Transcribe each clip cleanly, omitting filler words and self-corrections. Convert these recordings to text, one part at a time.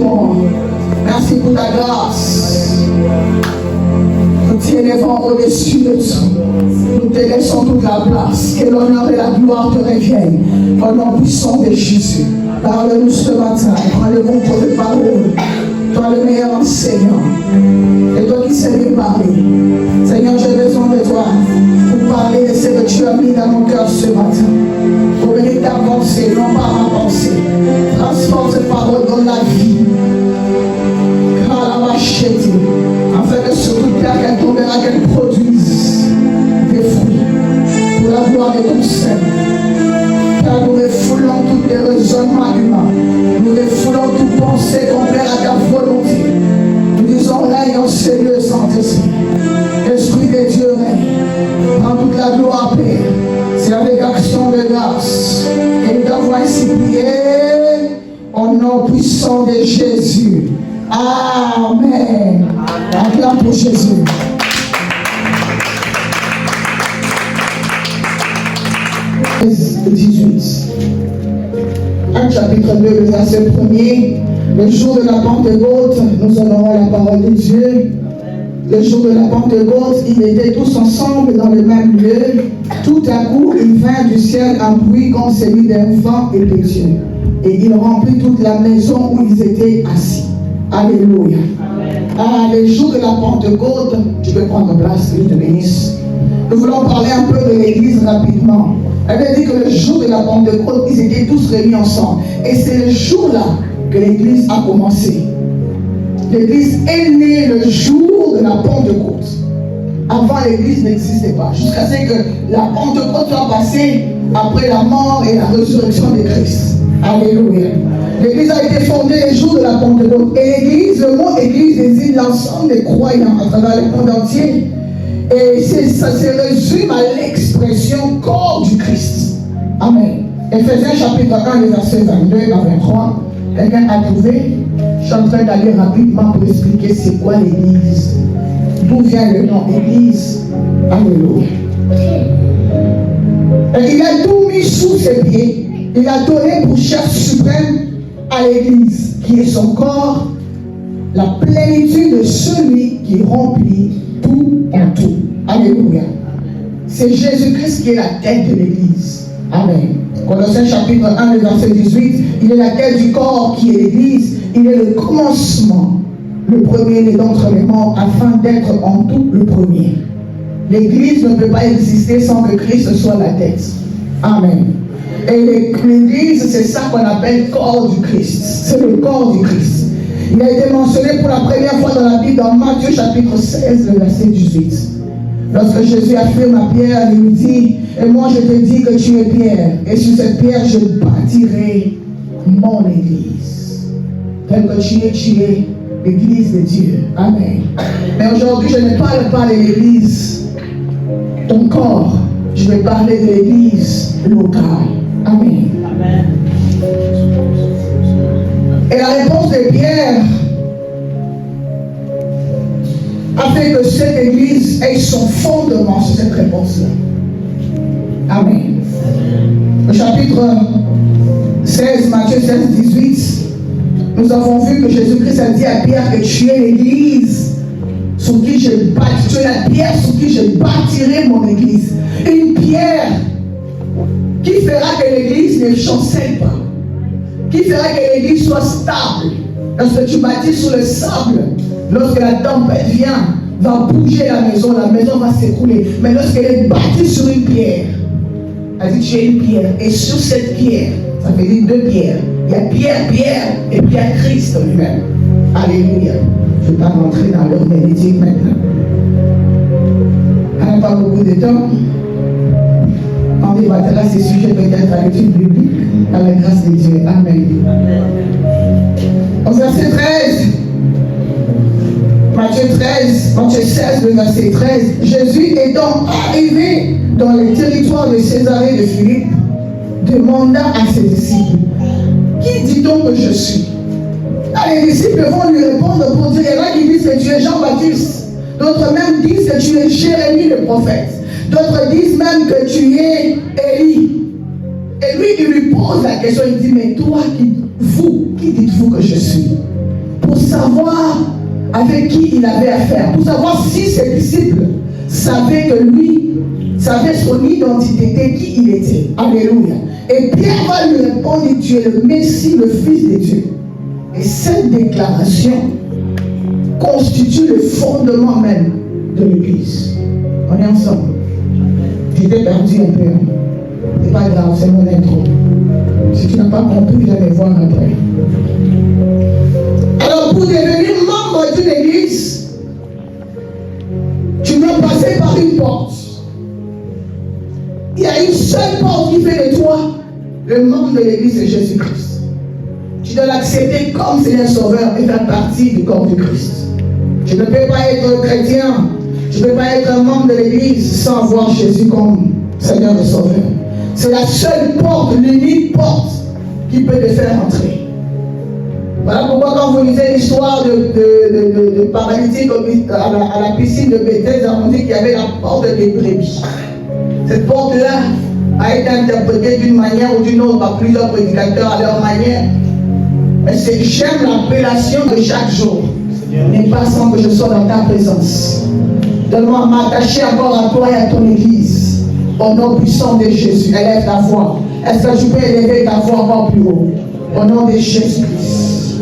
toi. Merci pour ta grâce. Nous t'élevons au-dessus de tout. Nous te laissons toute la place. Que l'honneur et la gloire te reviennent. Au nom puissant de Jésus. Parle-nous ce matin. Prends le bon pour tes paroles. Toi le meilleur enseignant. Et toi qui sais mieux parler. Seigneur, j'ai besoin de toi pour parler de ce que tu as mis dans mon cœur ce matin. Pour venir ta pensée, non pas ma pensée. Transforme cette parole dans la vie. Afin que sur toute terre qu'elle tombera, qu'elle produise des fruits pour la gloire de ton Seigneur. Car nous refoulons tous les raisonnements humains. Nous refoulons toute pensée contraire à ta volonté. Nous disons règne en ces lieux, Saint-Esprit. Esprit de Dieu règne. Prends toute la gloire, Père. C'est avec action de grâce. Et nous t'avons ainsi prié au nom puissant de Jésus. Amen. Acclame pour Jésus. Acte 18. Acte chapitre 2, le verset 1er. Le jour de la Pentecôte, nous honorons la parole de Dieu. Le jour de la Pentecôte, ils étaient tous ensemble dans le même lieu. Tout à coup, il vint du ciel un bruit comme celui d'un vent impétueux. Et il remplit toute la maison où ils étaient assis. Alléluia. Ah, le jour de la Pentecôte, tu peux prendre place, que Dieu te bénisse. Nous voulons parler un peu de l'église rapidement. Elle veut dire que le jour de la Pentecôte, ils étaient tous réunis ensemble. Et c'est le jour-là que l'église a commencé. L'église est née le jour de la Pentecôte. Avant, l'église n'existait pas. Jusqu'à ce que la Pentecôte soit passée après la mort et la résurrection de Christ. Alléluia. L'église a été fondée le jour de la Pentecôte. Et l'église, le mot église désigne l'ensemble des croyants à travers le monde entier. Et ça se résume à l'expression corps du Christ. Amen. Éphésiens chapitre 1, les versets 22 à 23. Quelqu'un a trouvé? Je suis en train d'aller rapidement pour expliquer c'est quoi l'église. D'où vient le nom église? Alléluia. Et il a tout mis sous ses pieds. Il a donné pour chef suprême à l'église, qui est son corps, la plénitude de celui qui remplit tout en tout. Alléluia. C'est Jésus-Christ qui est la tête de l'église. Amen. Colossiens chapitre 1, verset 18, il est la tête du corps qui est l'église. Il est le commencement, le premier-né d'entre les morts, afin d'être en tout le premier. L'église ne peut pas exister sans que Christ soit la tête. Amen. Et l'église, c'est ça qu'on appelle corps du Christ. C'est le corps du Christ. Il a été mentionné pour la première fois dans la Bible, dans Matthieu chapitre 16, le verset 18. Lorsque Jésus affirme à Pierre, il lui dit, et moi je te dis que tu es Pierre, et sur cette pierre je bâtirai mon église. Tel que tu es l'église de Dieu. Amen. Mais aujourd'hui, je ne parle pas de l'église, ton corps. Je vais parler de l'église locale. Amen. Amen. Et la réponse de Pierre a fait que cette église ait son fondement sur cette réponse-là. Amen. Le chapitre 16, Matthieu 16, 18, nous avons vu que Jésus-Christ a dit à Pierre que tu es l'église sur qui je bâtis. Tu es la pierre sur qui je bâtirai mon église. Une pierre qui fera que l'église ne chancelle pas. Qui fera que l'église soit stable. Lorsque tu bâtis sur le sable, lorsque la tempête vient, va bouger la maison va s'écrouler. Mais lorsqu'elle est bâtie sur une pierre, elle dit tu es une pierre. Et sur cette pierre, ça veut dire deux pierres. Il y a Pierre, et puis il y a Christ lui-même. Alléluia. Je ne vais pas rentrer dans leur méditique maintenant. On n'a pas beaucoup de temps. On débattra ces sujets peut-être à l'étude biblique, à la grâce de Dieu. Amen. Au verset 13, Matthieu 16, le verset 13, Jésus étant arrivé dans les territoires de Césarée de Philippe, demanda à ses disciples, qui dit-on que je suis? Les disciples vont lui répondre pour dire, il y en a qui disent que tu es Jean-Baptiste, d'autres même disent que tu es Jérémie le prophète, d'autres disent même que tu es Élie. Et lui, il lui pose la question, il dit, mais toi, qui dites-vous que je suis? avec qui il avait affaire, pour savoir si ses disciples savaient que lui, savait son identité, qui il était. Alléluia. Et Pierre va lui répondre, tu es le Messie, le Fils de Dieu. Et cette déclaration constitue le fondement même de l'Église. On est ensemble. J'étais perdu un peu. C'est pas grave, c'est mon intro. Si tu n'as pas compris, viens me voir après. Alors, pour devenir membre d'une église, tu dois passer par une porte. Il y a une seule porte qui fait de toi le membre de l'église de Jésus-Christ. Tu dois l'accepter comme Seigneur Sauveur et faire partie du corps du Christ. Tu ne peux pas être chrétien, tu ne peux pas être un membre de l'église sans voir Jésus comme Seigneur et Sauveur. C'est la seule porte, l'unique porte qui peut te faire entrer. Voilà pourquoi quand vous lisez l'histoire de paralytique à la piscine de Bethesda, on dit qu'il y avait la porte des brebis. Cette porte-là a été interprétée d'une manière ou d'une autre par plusieurs prédicateurs à leur manière. Mais j'aime l'appellation de chaque jour. Mais pas sans que je sois dans ta présence. Donne-moi à m'attacher encore à toi et à ton église. Au nom puissant de Jésus, élève ta voix. Est-ce que tu peux élever ta voix encore plus haut? Au nom de Jésus-Christ.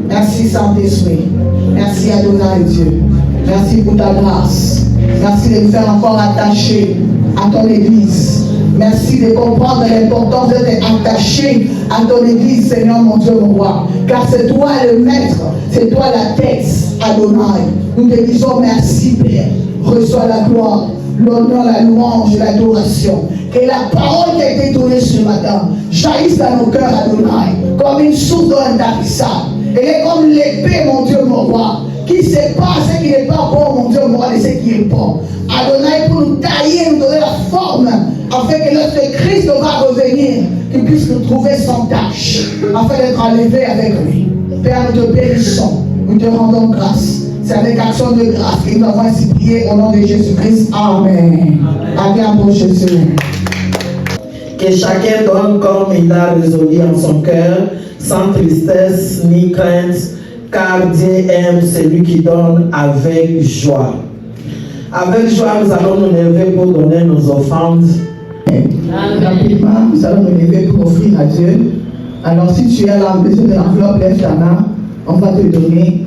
Merci Saint-Esprit. Merci Adonai Dieu. Merci pour ta grâce. Merci de nous faire encore attacher à ton église. Merci de comprendre l'importance d'être attaché à ton église, Seigneur mon Dieu, mon roi. Car c'est toi le maître, c'est toi la tête, Adonai. Nous te disons merci, Père. Reçois la gloire, l'honneur, la louange et l'adoration. Que la parole qui a été donnée ce matin jaillisse dans nos cœurs, Adonai, comme une source d'eau intarissable. Elle est comme l'épée, mon Dieu, mon roi, qui sépare ce qui n'est pas bon, mon Dieu, mon roi, de ce qui est bon. Adonai, pour nous tailler, nous donner la forme, afin que lorsque Christ va revenir, qu'il puisse nous trouver sans tâche, afin d'être enlevé avec lui. Père, nous te bénissons, nous te rendons grâce. C'est avec action de grâce que nous avons ainsi prié au nom de Jésus-Christ. Amen. Amen pour Jésus. Que chacun donne comme il a résolu en son cœur, sans tristesse ni crainte, car Dieu aime celui qui donne avec joie. Avec joie, nous allons nous lever pour donner nos offrandes. Rapidement, nous allons nous lever pour offrir à Dieu. Alors, si tu as besoin de l'enveloppe, lève ta main, on va te donner.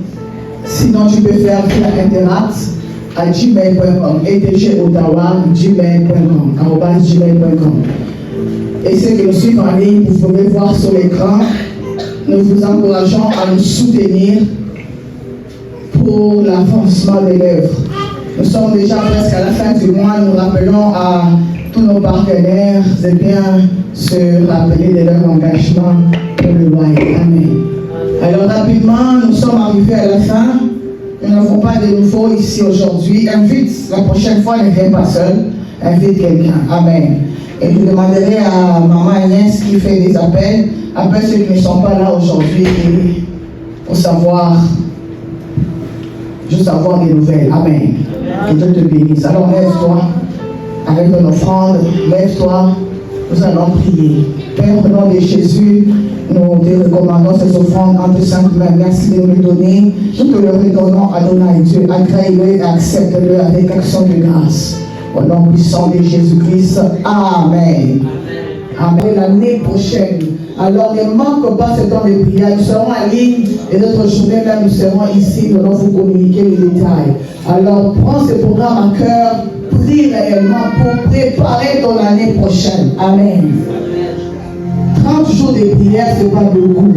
Sinon, tu peux faire la interact à gmail.com, edgottawa@gmail.com. Et ceux qui nous suivent en ligne, vous pouvez voir sur l'écran. Nous vous encourageons à nous soutenir pour l'avancement de l'œuvre. Nous sommes déjà presque à la fin du mois. Nous rappelons à tous nos partenaires de bien se rappeler de leur engagement pour le loyer. Amen. Alors rapidement, nous sommes arrivés à la fin. Nous n'avons pas de nouveau ici aujourd'hui. Invite, la prochaine fois, ne viens pas seul. Invite quelqu'un. Amen. Et je demanderai à maman Agnès qui fait des appels, après ceux qui ne sont pas là aujourd'hui, pour savoir, juste avoir des nouvelles. Amen. Que Dieu te bénisse. Alors lève-toi avec ton offrande. Lève-toi. Nous allons prier. Père, au nom de Jésus, nous te recommandons ces offrandes entre cinq mains. Merci de nous les donner. Nous te le redonnons, Adonai Dieu. Accueille-le et accepte-le avec action de grâce. Au nom puissant de Jésus-Christ. Amen. Amen. L'année prochaine. Alors ne manque pas ce temps de prière. Nous serons en ligne et notre journée là, nous serons ici. Nous allons vous communiquer les détails. Alors prends ce programme à cœur. Prie réellement pour préparer ton année prochaine. Amen. 30 jours de prière, ce n'est pas beaucoup.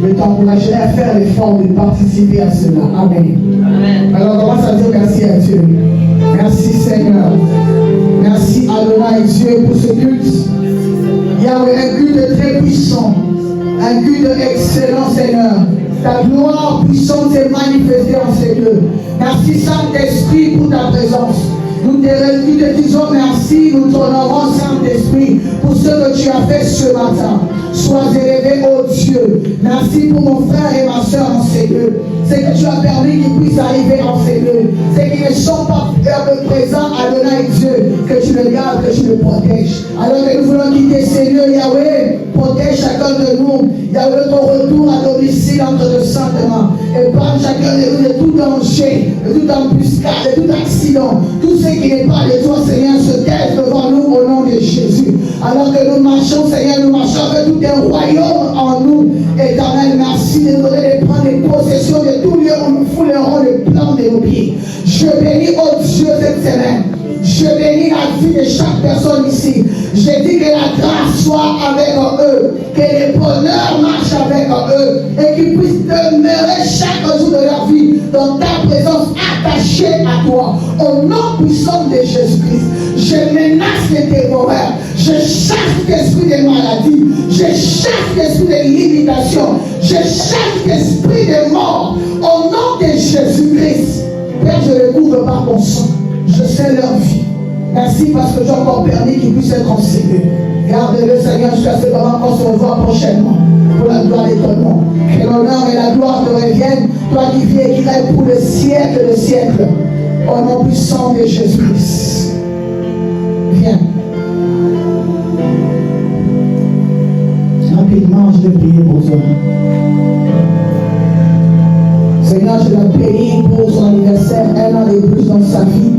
Je t'encouragerai à faire l'effort de participer à cela. Amen. Amen. Alors on commence à dire merci à Dieu. Merci Seigneur. Merci Adonai Dieu pour ce culte. Yahweh, un culte très puissant. Un culte excellent Seigneur. Ta gloire puissante s'est manifestée en ces lieux. Merci Saint-Esprit pour ta présence. Nous te disons merci, nous t'honorons Saint-Esprit pour ce que tu as fait ce matin. Sois élevé, ô Dieu. Merci pour mon frère et ma soeur en ces lieux. C'est que tu as permis qu'ils puissent arriver en ces lieux. C'est qu'ils ne sont pas présents, Adonai Dieu, que tu le gardes, que tu le protèges. Alors que nous voulons quitter ces lieux, Yahweh, protège chacun de nous. Yahweh, ton retour à domicile entre de saintement. Et par dans chacun de nous de tout danger, de toute embuscade, de tout accident. Tout ce qui n'est pas de toi, Seigneur, se cache devant nous au nom de Jésus. Alors que nous marchons, Seigneur, nous marchons avec tout un royaume en nous. Éternel, merci de nous donner de prendre possession de tout lieu où nous foulerons le plan de nos pieds. Je bénis, oh Dieu, cette semaine. Je bénis la vie de chaque personne ici. Je dis que la grâce soit avec eux, que le bonheur marche avec eux et qu'ils puissent demeurer chaque jour de leur vie dans ta présence attachée à toi. Au nom puissant de Jésus-Christ, je menace les témoins. Je chasse l'esprit de maladie. Je chasse l'esprit de limitation. Je chasse l'esprit de mort. Au nom de Jésus-Christ, Père, je le couvre par ton sang. Je sais leur vie. Merci parce que j'ai encore permis qu'ils puissent être enseignés. Garde-le, Seigneur, jusqu'à ce moment qu'on se revoit prochainement. Pour la gloire de ton nom. Que l'honneur et la gloire te reviennent. Toi qui vis et qui règnes pour le siècle de siècles. Au nom puissant de Jésus-Christ. Viens. Rapidement, je vais prier pour toi. Seigneur, je la bénis pour son anniversaire, un an de plus dans sa vie.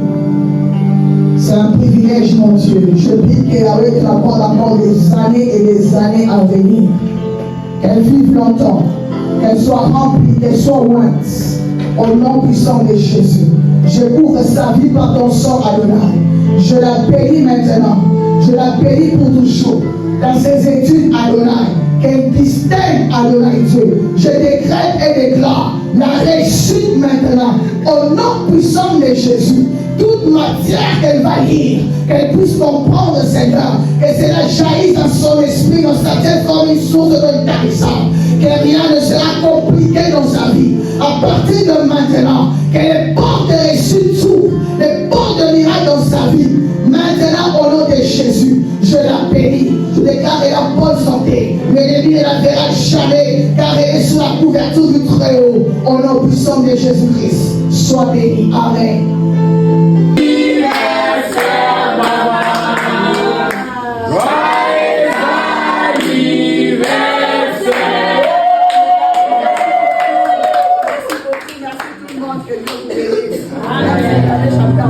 C'est un privilège, mon Dieu. Je prie que Yahweh te l'accorde encore des années et des années à venir. Qu'elle vive longtemps, qu'elle soit remplie, qu'elle soit ointe. Au nom puissant de Jésus. Je couvre sa vie par ton sang, Adonai. Je la bénis maintenant. Je la bénis pour toujours. Dans ses études, Adonai. Qu'elle distingue, Adonai Dieu. Je décrète et déclare la réussite maintenant. Au nom puissant de Jésus. Toute matière qu'elle va lire, qu'elle puisse comprendre, Seigneur, que cela jaillisse dans son esprit, dans sa tête comme une source de tarissant, que rien ne sera compliqué dans sa vie. À partir de maintenant, que les portes de réussite s'ouvrent, les portes de miracle dans sa vie. Maintenant, au nom de Jésus, je la bénis. Je déclare la bonne santé. L'ennemi ne la verra jamais, car elle est sous la couverture du Très-Haut. Au nom puissant de Jésus-Christ, sois béni. Amen. Amen.